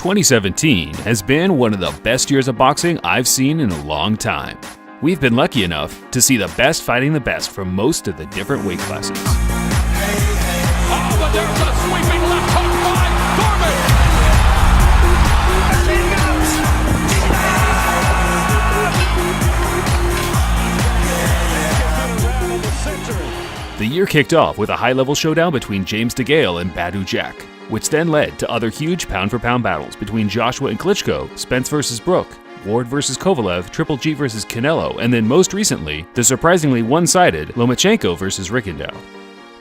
2017 has been one of the best years of boxing I've seen in a long time. We've been lucky enough to see the best fighting the best from most of the different weight classes. Oh, but there's a sweeping left hook by The year kicked off with a high-level showdown between James DeGale and Badou Jack, which then led to other huge pound-for-pound battles between Joshua and Klitschko, Spence vs. Brook, Ward vs. Kovalev, Triple G vs. Canelo, and then most recently, the surprisingly one-sided Lomachenko vs. Rigondeaux.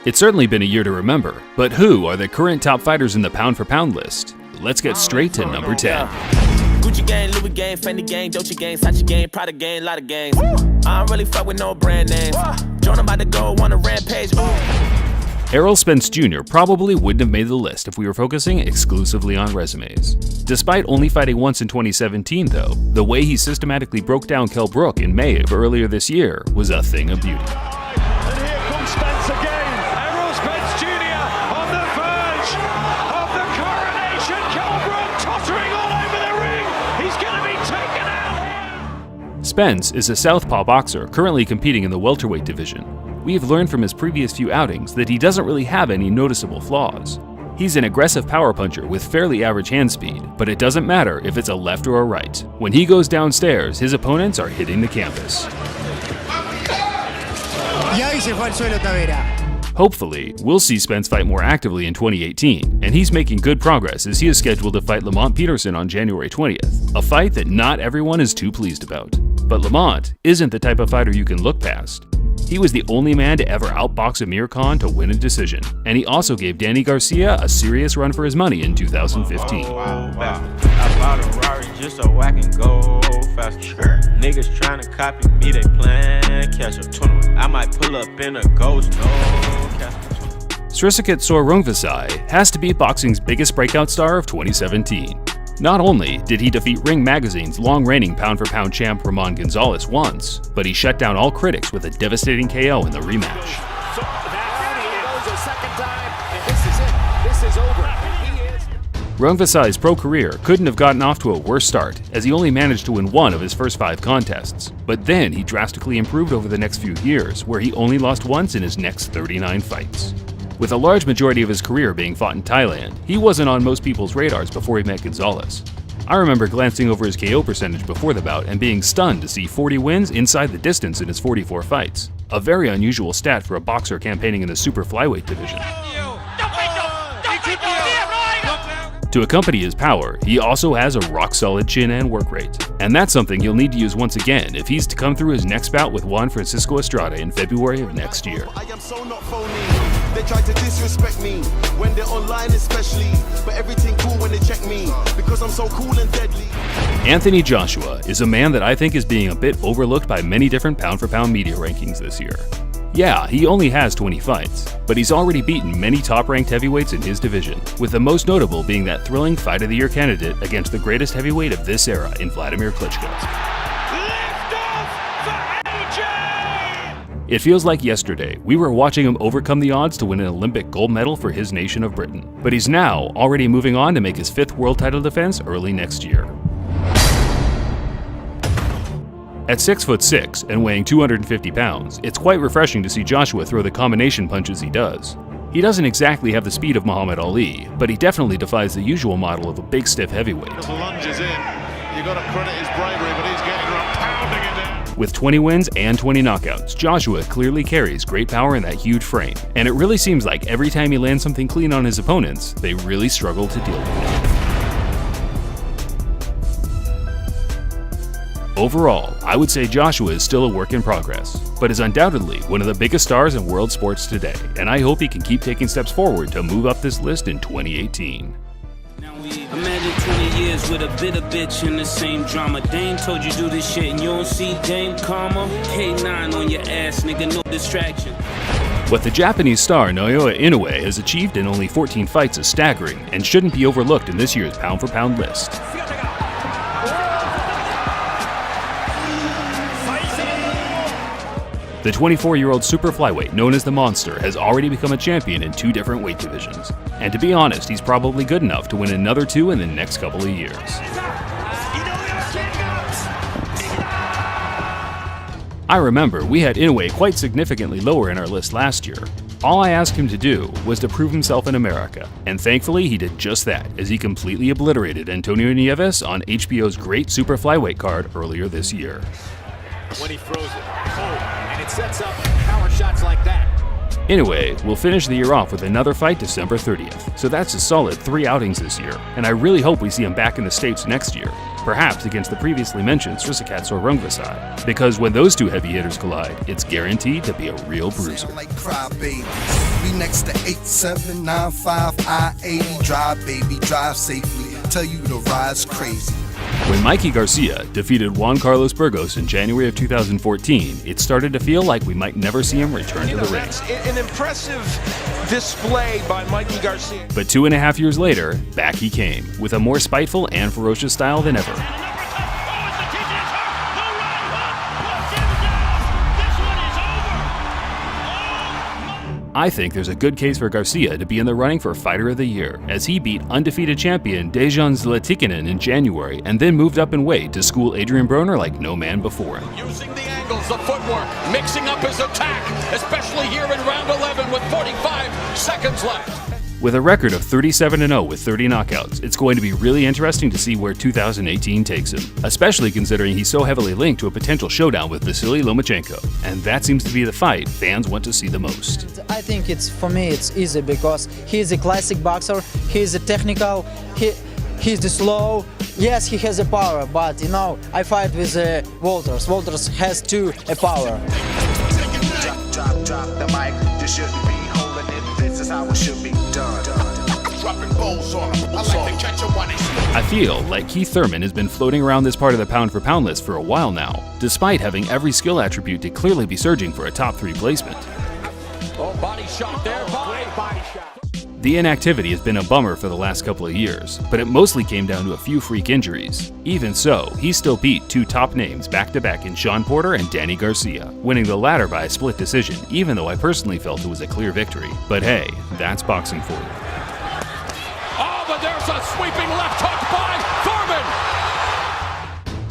It's certainly been a year to remember, but who are the current top fighters in the pound-for-pound list? Let's get straight to number 10. Gucci gang, Louis gang, Fendi gang, Dolce gang, Sachi gang, Prada gang, lot of gangs. I don't really fuck with no brand names. Jordan about to go on a rampage. Errol Spence Jr. probably wouldn't have made the list if we were focusing exclusively on resumes. Despite only fighting once in 2017 though, the way he systematically broke down Kell Brook in May of earlier this year was a thing of beauty. And here comes Spence again. Errol Spence Jr. on the verge of the coronation. Kell Brook tottering all over the ring. He's going to be taken out here. Spence is a southpaw boxer currently competing in the welterweight division. We have learned from his previous few outings that he doesn't really have any noticeable flaws. He's an aggressive power puncher with fairly average hand speed, but it doesn't matter if it's a left or a right. When he goes downstairs, his opponents are hitting the canvas. Hopefully, we'll see Spence fight more actively in 2018, and he's making good progress as he is scheduled to fight Lamont Peterson on January 20th, a fight that not everyone is too pleased about. But Lamont isn't the type of fighter you can look past. He was the only man to ever outbox Amir Khan to win a decision, and he also gave Danny Garcia a serious run for his money in 2015. I bought a Rari just so I can go faster. Niggas trying to copy me, they plan catch up. I might pull up in a ghost, no catch. Srisaket Sor Rungvisai has to be boxing's biggest breakout star of 2017. Not only did he defeat Ring Magazine's long-reigning pound-for-pound champ Ramon Gonzalez once, but he shut down all critics with a devastating KO in the rematch. Rungvisai's pro career couldn't have gotten off to a worse start, as he only managed to win one of his first 5 contests. But then he drastically improved over the next few years, where he only lost once in his next 39 fights. With a large majority of his career being fought in Thailand, he wasn't on most people's radars before he met Gonzalez. I remember glancing over his KO percentage before the bout and being stunned to see 40 wins inside the distance in his 44 fights, a very unusual stat for a boxer campaigning in the super flyweight division. To accompany his power, he also has a rock-solid chin and work rate, and that's something he'll need to use once again if he's to come through his next bout with Juan Francisco Estrada in February of next year. I am so not phony. They try to disrespect me when they're online especially, but everything cool when they check me because I'm so cool and deadly. Anthony Joshua is a man that I think is being a bit overlooked by many different pound-for-pound media rankings this year. Yeah, he only has 20 fights, but he's already beaten many top-ranked heavyweights in his division, with the most notable being that thrilling Fight of the Year candidate against the greatest heavyweight of this era in Vladimir Klitschko. It feels like yesterday we were watching him overcome the odds to win an Olympic gold medal for his nation of Britain, but he's now already moving on to make his 5th world title defense early next year. At 6'6" and weighing 250 pounds, it's quite refreshing to see Joshua throw the combination punches he does. He doesn't exactly have the speed of Muhammad Ali, but he definitely defies the usual model of a big stiff heavyweight. Lunges in. You got to credit his bravery, but he's getting around, pounding it down. With 20 wins and 20 knockouts, Joshua clearly carries great power in that huge frame, and it really seems like every time he lands something clean on his opponents, they really struggle to deal with it. Overall, I would say Joshua is still a work in progress, but is undoubtedly one of the biggest stars in world sports today, and I hope he can keep taking steps forward to move up this list in 2018. Imagine 20 years with a bitter bitch in the same drama. Dame told you do this shit and you don't see Dame Karma. K9 on your ass, nigga, no distraction. What the Japanese star Naoya Inoue has achieved in only 14 fights is staggering and shouldn't be overlooked in this year's pound-for-pound list. The 24-year-old super flyweight known as the Monster has already become a champion in 2 different weight divisions, And to be honest, he's probably good enough to win another 2 in the next couple of years. I remember we had Inoue quite significantly lower in our list last year. All I asked him to do was to prove himself in America, and thankfully he did just that as he completely obliterated Antonio Nieves on HBO's great super flyweight card earlier this year. When he throws it, and it sets up power shots like that. Inoue will finish the year off with another fight December 30th, so that's a solid 3 outings this year, and I really hope we see him back in the States next year, perhaps against the previously mentioned Srisakat Rungvisai, because when those 2 heavy hitters collide, it's guaranteed to be a real bruiser. Like crybabies. We next to 8795 I-80. Drive, baby, drive safely. Tell you the ride's crazy. When Mikey Garcia defeated Juan Carlos Burgos in January of 2014, it started to feel like we might never see him return to the ring. That's an impressive display by Mikey Garcia. But 2.5 years later, back he came, with a more spiteful and ferocious style than ever. I think there's a good case for Garcia to be in the running for Fighter of the Year, as he beat undefeated champion Dejan Zlatikinen in January and then moved up in weight to school Adrian Broner like no man before him. Using the angles, the footwork, mixing up his attack, especially here in round 11 with 45 seconds left. With a record of 37-0 with 30 knockouts, it's going to be really interesting to see where 2018 takes him, especially considering he's so heavily linked to a potential showdown with Vasily Lomachenko, and that seems to be the fight fans want to see the most. I think for me it's easy because he's a classic boxer, he's a technical, he's the slow. Yes, he has a power, but I fight with Walters. Walters has a power. Drop the mic, you shouldn't be holding it, this is how it should be done. Dropping balls on him, I like to catch him when he's I feel like Keith Thurman has been floating around this part of the pound-for-pound list for a while now, despite having every skill attribute to clearly be surging for a top 3 placement. Oh, body shot there, body shot. The inactivity has been a bummer for the last couple of years, but it mostly came down to a few freak injuries. Even so, he still beat 2 top names back-to-back in Sean Porter and Danny Garcia, winning the latter by a split decision, even though I personally felt it was a clear victory. But hey, that's boxing for you. Oh, but there's a sweeping left hook by Thurman!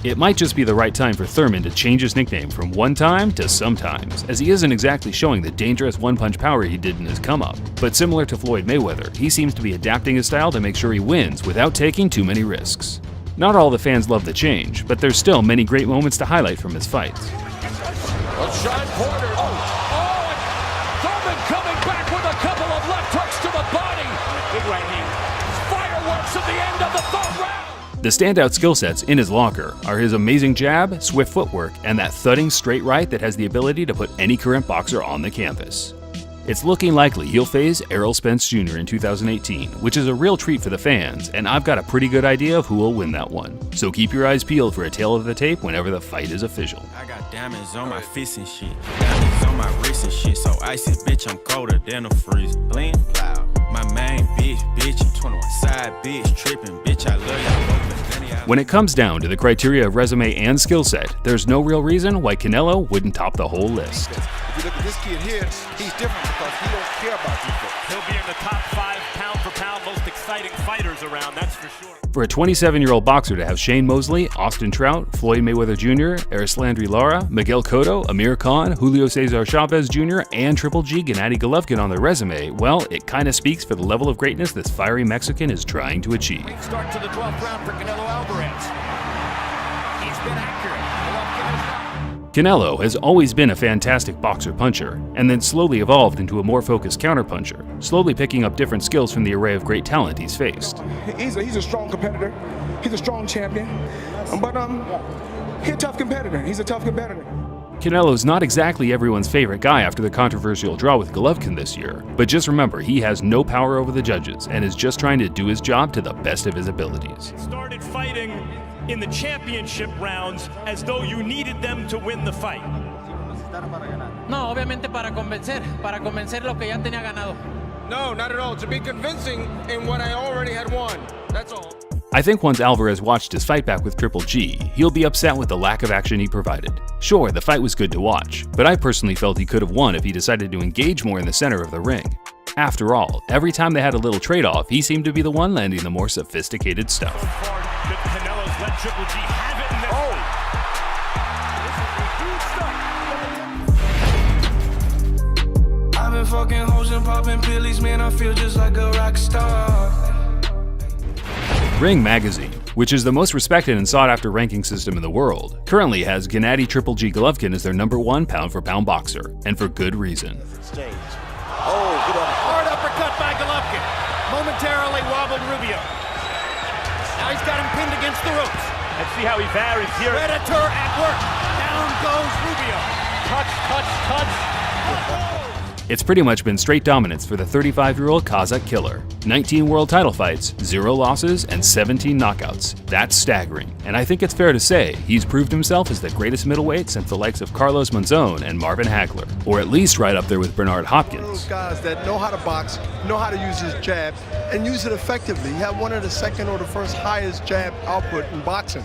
It might just be the right time for Thurman to change his nickname from one time to sometimes, as he isn't exactly showing the dangerous one-punch power he did in his come-up. But similar to Floyd Mayweather, he seems to be adapting his style to make sure he wins without taking too many risks. Not all the fans love the change, but there's still many great moments to highlight from his fights. Well, Sean Porter, and Thurman coming back with a couple of left hooks to the body. Big right hand. Fireworks at the end of the 3rd round. The standout skill sets in his locker are his amazing jab, swift footwork, and that thudding straight right that has the ability to put any current boxer on the canvas. It's looking likely he'll face Errol Spence Jr. in 2018, which is a real treat for the fans, and I've got a pretty good idea of who will win that one. So keep your eyes peeled for a tail of the tape whenever the fight is official. I got diamonds on my fists and shit, diamonds on my wrist and shit, so icy, bitch, I'm colder than a freeze. Bling, loud. My main bitch, 21 side bitch, tripping, bitch, I love y'all. When it comes down to the criteria of resume and skill set, there's no real reason why Canelo wouldn't top the whole list. If you look at this kid here, he's different because he don't care about defense. He'll be in the top 5 pound-for-pound most exciting fighters around, that's for sure. For a 27-year-old boxer to have Shane Mosley, Austin Trout, Floyd Mayweather Jr., Erislandri Lara, Miguel Cotto, Amir Khan, Julio Cesar Chavez Jr., and Triple G Gennady Golovkin on their resume, well, it kinda speaks for the level of greatness this fiery Mexican is trying to achieve. Start to the 12th round for Canelo Alvarez. He's been accurate. Canelo has always been a fantastic boxer-puncher, and then slowly evolved into a more focused counter-puncher, slowly picking up different skills from the array of great talent he's faced. He's a strong competitor. He's a strong champion. But he's a tough competitor. He's a tough competitor. Canelo's not exactly everyone's favorite guy after the controversial draw with Golovkin this year, but just remember he has no power over the judges and is just trying to do his job to the best of his abilities. Started fighting in the championship rounds as though you needed them to win the fight. No, obviamente para convencer lo que ya tenía ganado. No, not at all. To be convincing in what I already had won. That's all. I think once Alvarez watched his fight back with Triple G, he'll be upset with the lack of action he provided. Sure, the fight was good to watch, but I personally felt he could have won if he decided to engage more in the center of the ring. After all, every time they had a little trade-off, he seemed to be the one landing the more sophisticated stuff. Canelo's let Triple G have it in the I've been fucking hoes and popping pillies, man, I feel just like a rock star. Ring Magazine, which is the most respected and sought-after ranking system in the world, currently has Gennady Triple G Golovkin as their #1 pound-for-pound boxer, and for good reason. hard uppercut by Golovkin. Momentarily wobbled Rubio. Now he's got him pinned against the ropes. And see how he varies here. Predator at work. Down goes Rubio. Touch, touch, touch. It's pretty much been straight dominance for the 35-year-old Kazakh killer. 19 world title fights, 0 losses, and 17 knockouts. That's staggering. And I think it's fair to say he's proved himself as the greatest middleweight since the likes of Carlos Monzon and Marvin Hagler, or at least right up there with Bernard Hopkins. Those guys that know how to box, know how to use his jab, and use it effectively. He had one of the second or the first highest jab output in boxing.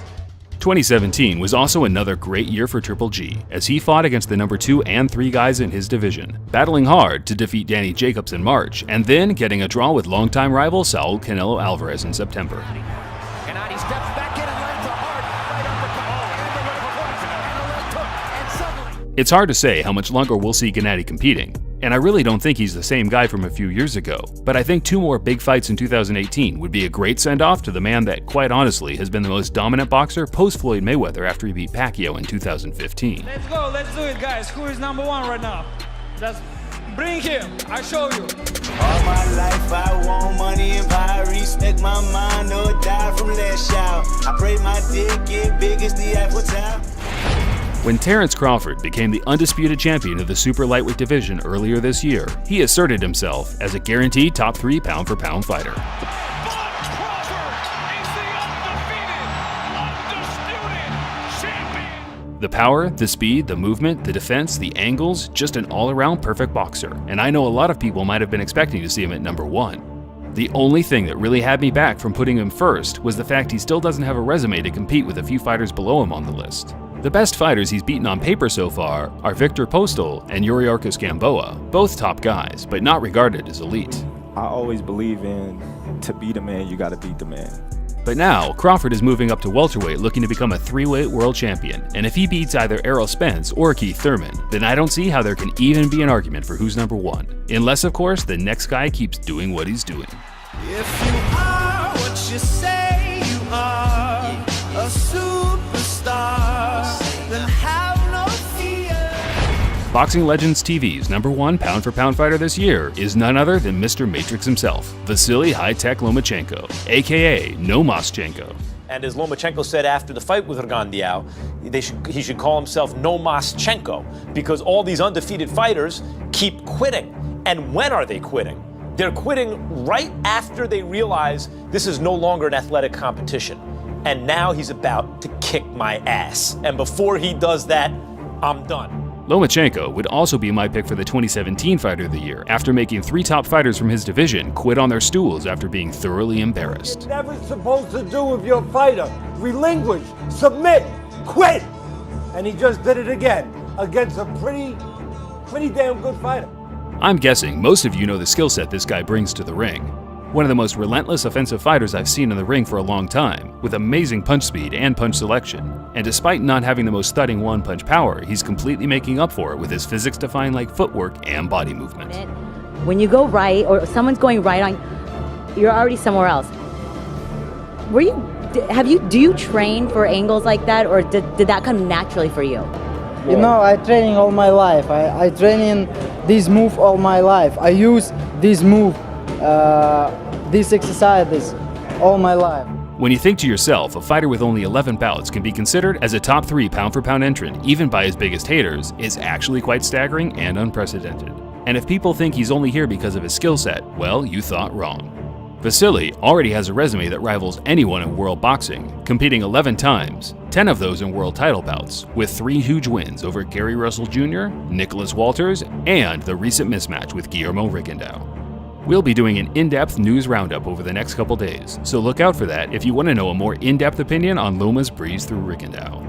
2017 was also another great year for Triple G, as he fought against the #2 and 3 guys in his division, battling hard to defeat Danny Jacobs in March, and then getting a draw with longtime rival Saul Canelo Alvarez in September. Gennady steps back in and lands a hard right uppercut. It's hard to say how much longer we'll see Gennady competing, and I really don't think he's the same guy from a few years ago, but I think 2 more big fights in 2018 would be a great send-off to the man that, quite honestly, has been the most dominant boxer post-Floyd Mayweather after he beat Pacquiao in 2015. Let's go, let's do it, guys. Who is #1 right now? Just bring him, I show you. All my life I want money and power, respect my mind, or die from last shout. I pray my dick get big as the Eiffel Tower. When Terence Crawford became the undisputed champion of the super lightweight division earlier this year, he asserted himself as a guaranteed top 3 pound-for-pound fighter. The power, the speed, the movement, the defense, the angles, just an all-around perfect boxer, and I know a lot of people might have been expecting to see him at #1. The only thing that really had me back from putting him first was the fact he still doesn't have a resume to compete with a few fighters below him on the list. The best fighters he's beaten on paper so far are Victor Postol and Yuriorkis Gamboa, both top guys, but not regarded as elite. I always believe in, to beat a man, you gotta beat the man. But now, Crawford is moving up to welterweight looking to become a 3-weight world champion, and if he beats either Errol Spence or Keith Thurman, then I don't see how there can even be an argument for who's #1. Unless, of course, the next guy keeps doing what he's doing. If you are what you say you are, a superstar, then have no fear. Boxing Legends TV's #1 pound-for-pound fighter this year is none other than Mr. Matrix himself, Vasily High-Tech Lomachenko, aka No Moschenko. And as Lomachenko said after the fight with Rgandiao, he should call himself No Moschenko, because all these undefeated fighters keep quitting. And when are they quitting? They're quitting right after they realize this is no longer an athletic competition. And now he's about to kick my ass. And before he does that, I'm done. Lomachenko would also be my pick for the 2017 Fighter of the Year, after making 3 top fighters from his division quit on their stools after being thoroughly embarrassed. Whatever it's supposed to do with your fighter, relinquish, submit, quit! And he just did it again, against a pretty damn good fighter. I'm guessing most of you know the skill set this guy brings to the ring. One of the most relentless offensive fighters I've seen in the ring for a long time, with amazing punch speed and punch selection. And despite not having the most stunning one-punch power, he's completely making up for it with his physics-defying like footwork and body movement. When you go right, or someone's going right on, you're already somewhere else. Do you train for angles like that, or did that come naturally for you? You know, I training all my life. I training this move all my life. I use this move, these exercises all my life. When you think to yourself, a fighter with only 11 bouts can be considered as a top 3 pound-for-pound entrant, even by his biggest haters, is actually quite staggering and unprecedented. And if people think he's only here because of his skill set, well, you thought wrong. Vasily already has a resume that rivals anyone in world boxing, competing 11 times, 10 of those in world title bouts, with 3 huge wins over Gary Russell Jr., Nicholas Walters, and the recent mismatch with Guillermo Rigondeaux. We'll be doing an in-depth news roundup over the next couple days, so look out for that if you want to know a more in-depth opinion on Loma's breeze through Rigondeaux.